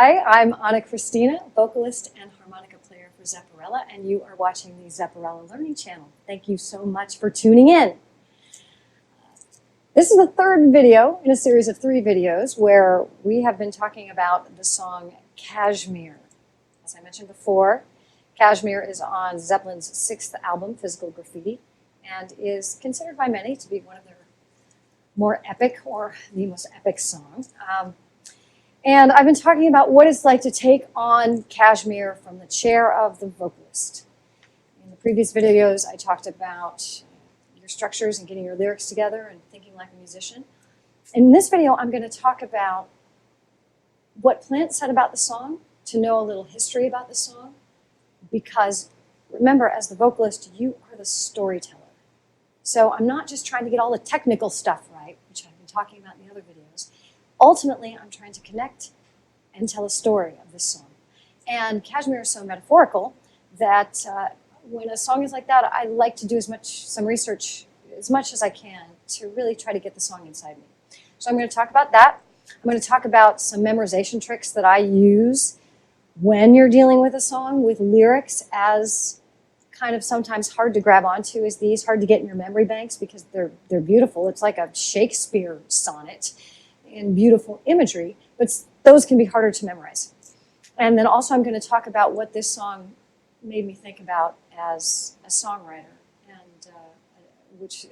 Hi, I'm Kristina, vocalist and harmonica player for Zepparella, and you are watching the Zepparella Learning Channel. Thank you so much for tuning in. This is the third video in a series of 3 videos where we have been talking about the song Kashmir. As I mentioned before, Kashmir is on Zeppelin's 6th album, Physical Graffiti, and is considered by many to be one of their more epic or the most epic song. And I've been talking about what it's like to take on Kashmir from the chair of the vocalist. In the previous videos, I talked about your structures and getting your lyrics together and thinking like a musician. In this video, I'm going to talk about what Plant said about the song, to know a little history about the song, because remember, as the vocalist, you are the storyteller. So I'm not just trying to get all the technical stuff right, which I've been talking about in the other videos. Ultimately, I'm trying to connect and tell a story of this song. And Kashmir is so metaphorical that when a song is like that, I like to do some research as much as I can to really try to get the song inside me. So I'm going to talk about that. I'm going to talk about some memorization tricks that I use when you're dealing with a song with lyrics as kind of sometimes hard to grab onto as these, hard to get in your memory banks because they're beautiful. It's like a Shakespeare sonnet in beautiful imagery, but those can be harder to memorize. And then also I'm going to talk about what this song made me think about as a songwriter, and which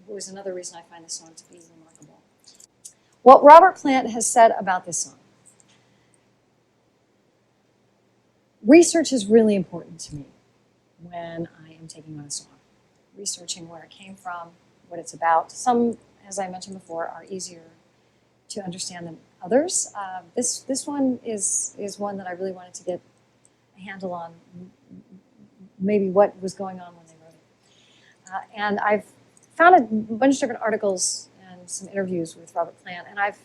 was another reason I find this song to be remarkable. What Robert Plant has said about this song. Research is really important to me when I am taking on a song. Researching where it came from, what it's about. Some, as I mentioned before, are easier to understand than others. This one is one that I really wanted to get a handle on, maybe what was going on when they wrote it. And I've found a bunch of different articles and some interviews with Robert Plant, and I've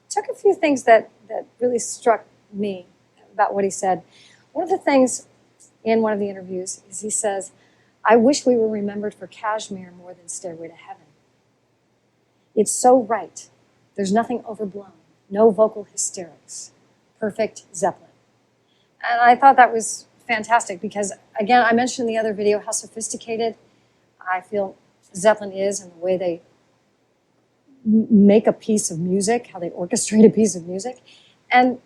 took a few things that really struck me about what he said. One of the things in one of the interviews is he says, "I wish we were remembered for Kashmir more than Stairway to Heaven. It's so right. There's nothing overblown, no vocal hysterics. Perfect Zeppelin." And I thought that was fantastic because, again, I mentioned in the other video how sophisticated I feel Zeppelin is and the way they make a piece of music, how they orchestrate a piece of music. And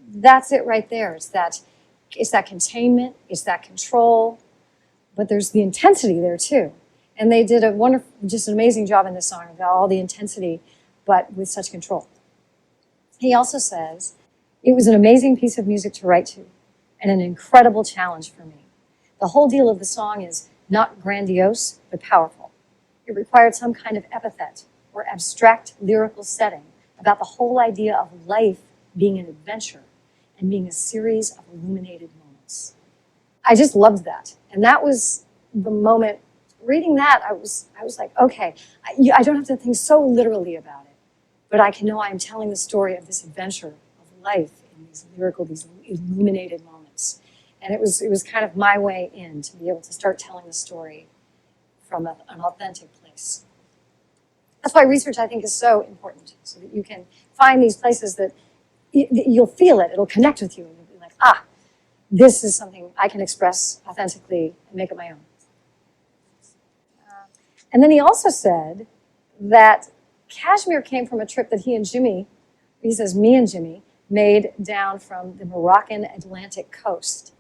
that's it right there. It's that containment, it's that control, but there's the intensity there too. And they did a wonderful, just an amazing job in this song about all the intensity, but with such control. He also says, "It was an amazing piece of music to write to and an incredible challenge for me. The whole deal of the song is not grandiose, but powerful. It required some kind of epithet or abstract lyrical setting about the whole idea of life being an adventure and being a series of illuminated moments." I just loved that. And that was the moment, reading that, I was like, okay, I don't have to think so literally about it, but I can know I'm telling the story of this adventure of life in these lyrical, these illuminated moments. And it was kind of my way in to be able to start telling the story from an authentic place. That's why research, I think, is so important, so that you can find these places that you'll feel it, it'll connect with you, and you'll be like, ah, this is something I can express authentically and make it my own. And then he also said that Kashmir came from a trip that he and Jimmy, he says me and Jimmy, made down from the Moroccan Atlantic coast.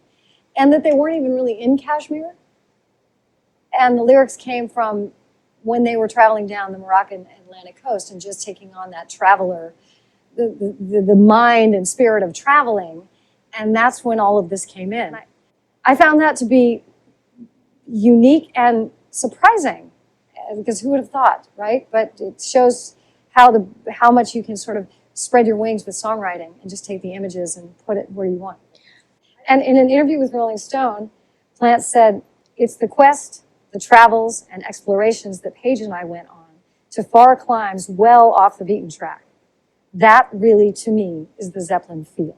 And that they weren't even really in Kashmir. And the lyrics came from when they were traveling down the Moroccan Atlantic coast and just taking on that traveler, the mind and spirit of traveling. And that's when all of this came in. I found that to be unique and surprising, because who would have thought, right? But it shows how much you can sort of spread your wings with songwriting and just take the images and put it where you want. And in an interview with Rolling Stone, Plant said, "It's the quest, the travels, and explorations that Paige and I went on to far climbs well off the beaten track. That really, to me, is the Zeppelin feel."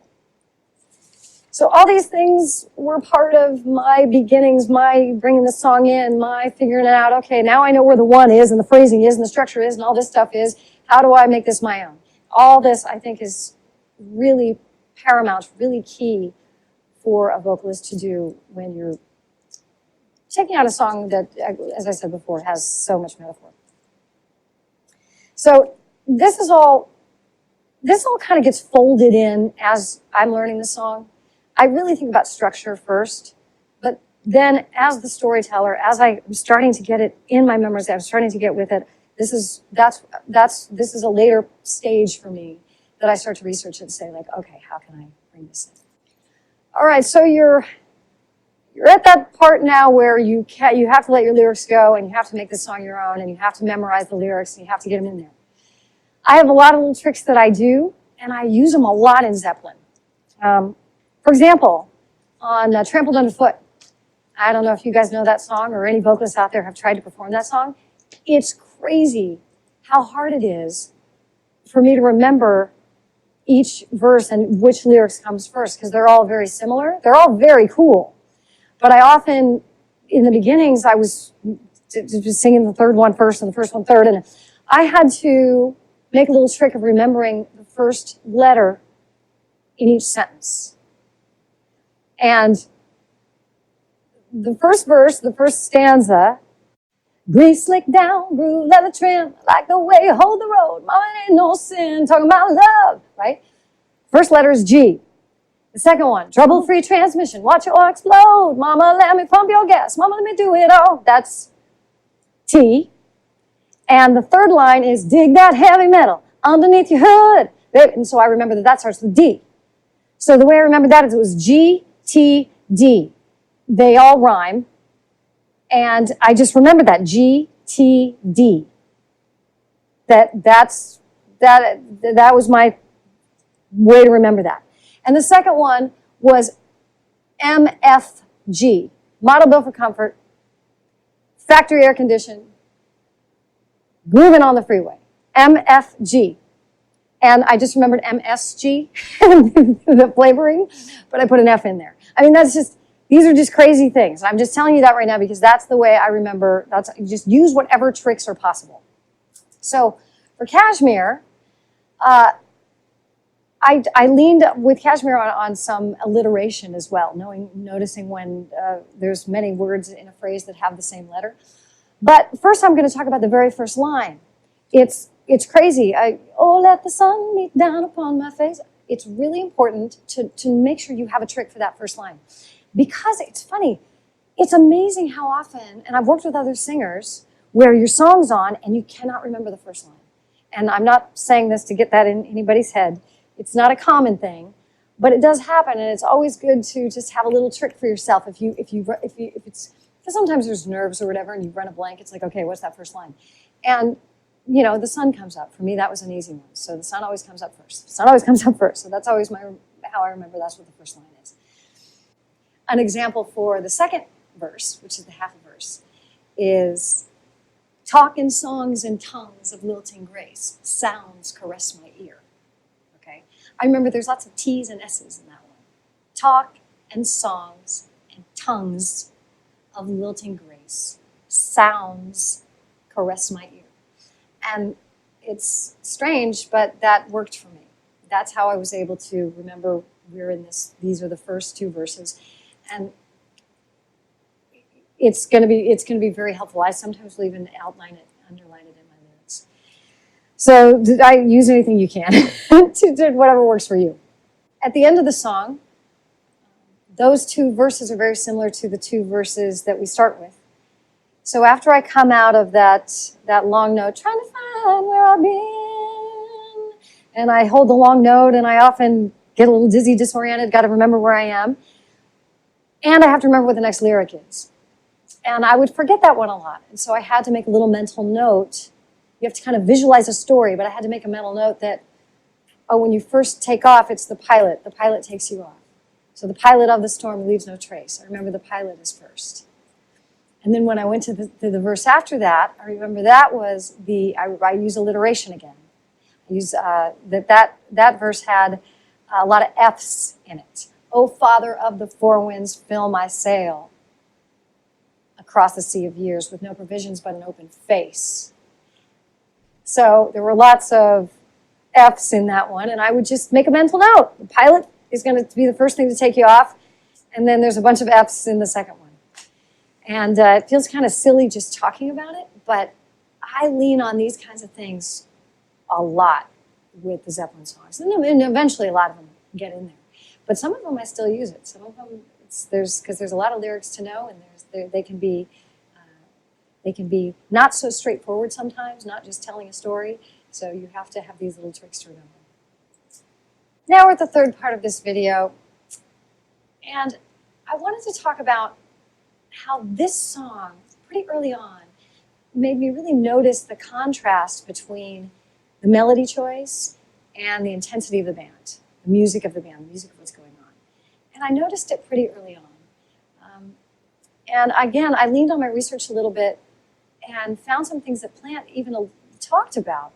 So all these things were part of my beginnings, my bringing the song in, my figuring it out. Okay, now I know where the one is and the phrasing is and the structure is and all this stuff is. How do I make this my own? All this, I think, is really paramount, really key for a vocalist to do when you're taking out a song that, as I said before, has so much metaphor. So this all kind of gets folded in as I'm learning the song. I really think about structure first, but then as the storyteller, as I'm starting to get it in my memories, I'm starting to get with it, this is a later stage for me that I start to research and say, like, okay, how can I bring this in? All right, so you're at that part now where you have to let your lyrics go, and you have to make the song your own, and you have to memorize the lyrics, and you have to get them in there. I have a lot of little tricks that I do, and I use them a lot in Zeppelin. For example, on Trampled Underfoot, I don't know if you guys know that song or any vocalists out there have tried to perform that song. It's crazy how hard it is for me to remember each verse and which lyrics comes first, because they're all very similar. They're all very cool. But I often, in the beginnings, I was just singing the third one first and the first one third, and I had to make a little trick of remembering the first letter in each sentence. And the first verse, the first stanza, grease slick down, groove leather trim, like the way you hold the road, mama ain't no sin, talking about love, right? First letter is G. The second one, trouble-free transmission, watch your oil explode, mama let me pump your gas, mama let me do it all, that's T. And the third line is dig that heavy metal underneath your hood. And so I remember that starts with D. So the way I remember that is it was G, T, D. They all rhyme. And I just remember that, G, T, D. That was my way to remember that. And the second one was MFG, Model Built for Comfort, Factory Air Conditioned, Grooving on the Freeway, MFG. And I just remembered MSG, the flavoring, but I put an F in there. I mean, these are just crazy things. I'm just telling you that right now because that's the way I remember. Just use whatever tricks are possible. So for Kashmir, I leaned with Kashmir on some alliteration as well, noticing when there's many words in a phrase that have the same letter. But first I'm going to talk about the very first line. It's crazy. Oh, let the sun beat down upon my face. It's really important to make sure you have a trick for that first line. Because it's funny. It's amazing how often, and I've worked with other singers, where your song's on and you cannot remember the first line. And I'm not saying this to get that in anybody's head. It's not a common thing, but it does happen, and it's always good to just have a little trick for yourself. If it's, because sometimes there's nerves or whatever, and you run a blank. It's like, okay, what's that first line? And the sun comes up. For me, that was an easy one. So the sun always comes up first. The sun always comes up first. So that's always how I remember. That's what the first line is. An example for the second verse, which is the half a verse, is talk in songs and tongues of lilting grace. Sounds caress my ear. Okay, I remember there's lots of T's and S's in that one. Talk and songs and tongues of lilting grace. Sounds caress my ear. And it's strange, but that worked for me. That's how I was able to remember we're in this. These are the first two verses, and it's going to be very helpful. I sometimes will even underline it in my lyrics. So I use anything you can to whatever works for you. At the end of the song, those two verses are very similar to the two verses that we start with. So after I come out of that long note, trying to find where I've been, and I hold the long note, and I often get a little dizzy, disoriented, got to remember where I am, and I have to remember what the next lyric is. And I would forget that one a lot, and so I had to make a little mental note. You have to kind of visualize a story, but I had to make a mental note that, when you first take off, it's the pilot. The pilot takes you off. So the pilot of the storm leaves no trace. I remember the pilot is first. And then when I went to the verse after that, I remember that was I use alliteration again. I use that verse had a lot of F's in it. Oh, Father of the four winds, fill my sail across the sea of years with no provisions but an open face. So there were lots of F's in that one, and I would just make a mental note. The pilot is going to be the first thing to take you off, and then there's a bunch of F's in the second one. And it feels kind of silly just talking about it, but I lean on these kinds of things a lot with the Zeppelin songs. And eventually a lot of them get in there. But some of them I still use it. Some of them, because there's a lot of lyrics to know, and they can be not so straightforward sometimes, not just telling a story. So you have to have these little tricks to remember. Now we're at the third part of this video. And I wanted to talk about how this song, pretty early on, made me really notice the contrast between the melody choice and the intensity of the band, the music of the band, the music of what's going on. And I noticed it pretty early on. And again, I leaned on my research a little bit and found some things that Plant even talked about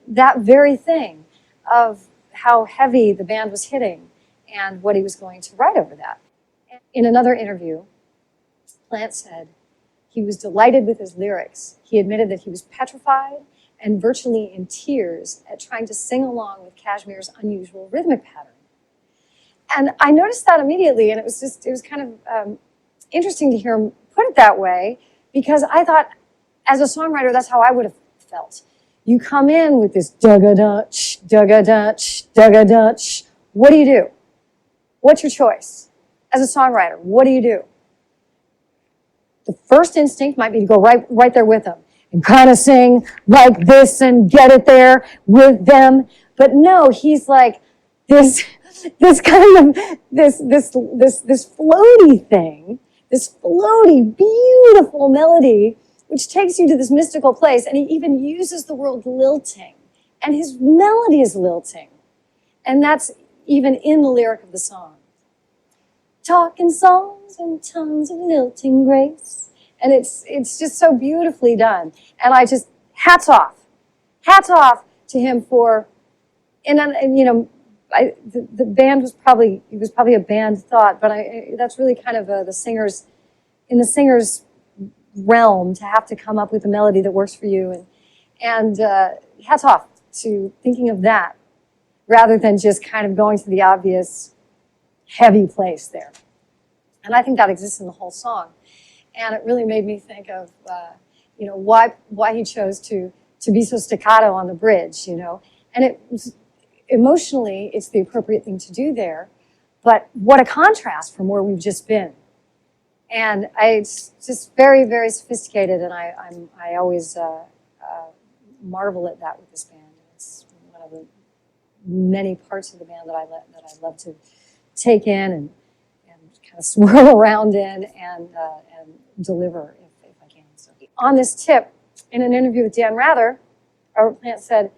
that very thing of how heavy the band was hitting and what he was going to write over that. In another interview, Plant said he was delighted with his lyrics. He admitted that he was petrified and virtually in tears at trying to sing along with Kashmir's unusual rhythmic pattern. And I noticed that immediately, and it was kind of interesting to hear him put it that way, because I thought, as a songwriter, that's how I would have felt. You come in with this dugga-dutch, dugga-dutch, dugga-dutch. What do? What's your choice? As a songwriter, what do? The first instinct might be to go right there with them and kind of sing like this and get it there with them. But no, he's like this kind of this floaty thing, this floaty, beautiful melody, which takes you to this mystical place. And he even uses the word lilting, and his melody is lilting, and that's even in the lyric of the song. Talking songs and tons of lilting grace. And it's just so beautifully done. And I just, hats off to him for, and you know, the band was probably, it was probably a band thought, but that's really kind of the singer's, in the singer's realm to have to come up with a melody that works for you. And hats off to thinking of that rather than just kind of going to the obvious heavy place there. And I think that exists in the whole song. And it really made me think of, you know, why he chose to be so staccato on the bridge, you know. And it was, emotionally, it's the appropriate thing to do there. But what a contrast from where we've just been. And it's just very, very sophisticated. And I always marvel at that with this band. It's one of the many parts of the band that I love to take in and kind of swirl around in and deliver if I can. So on this tip, in an interview with Dan Rather, Robert Plant said,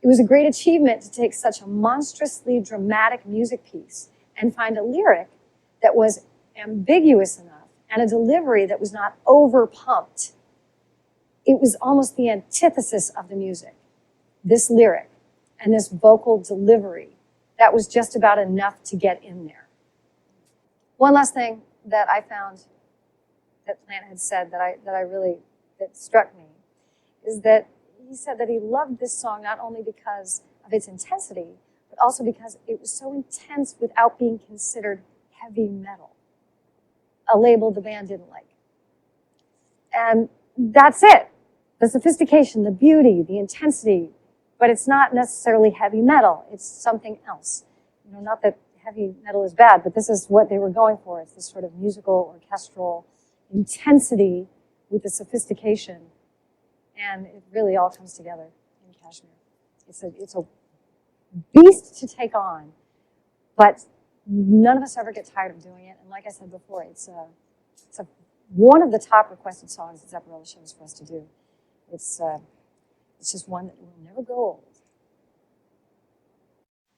"It was a great achievement to take such a monstrously dramatic music piece and find a lyric that was ambiguous enough and a delivery that was not over-pumped. It was almost the antithesis of the music, this lyric and this vocal delivery. That was just about enough to get in there." One last thing that I found that Plant had said that struck me is that he said that he loved this song not only because of its intensity, but also because it was so intense without being considered heavy metal, a label the band didn't like. And that's it. The sophistication, the beauty, the intensity, but it's not necessarily heavy metal. It's something else. You know, not that heavy metal is bad, but this is what they were going for. It's this sort of musical, orchestral intensity with the sophistication. And it really all comes together in Kashmir. It's a beast to take on, but none of us ever get tired of doing it. And like I said before, it's one of the top requested songs that Zepparella chose for us to do. It's just one that will never go old.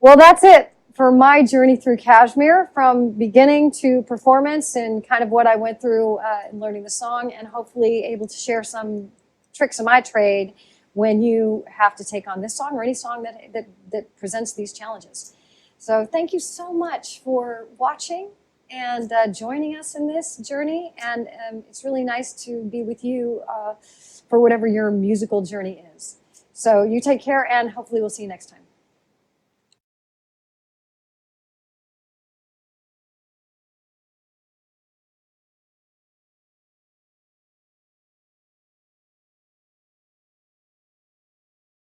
Well, that's it for my journey through Kashmir, from beginning to performance and kind of what I went through in learning the song, and hopefully able to share some tricks of my trade when you have to take on this song or any song that presents these challenges. So thank you so much for watching and joining us in this journey. And it's really nice to be with you for whatever your musical journey is. So you take care, and hopefully we'll see you next time.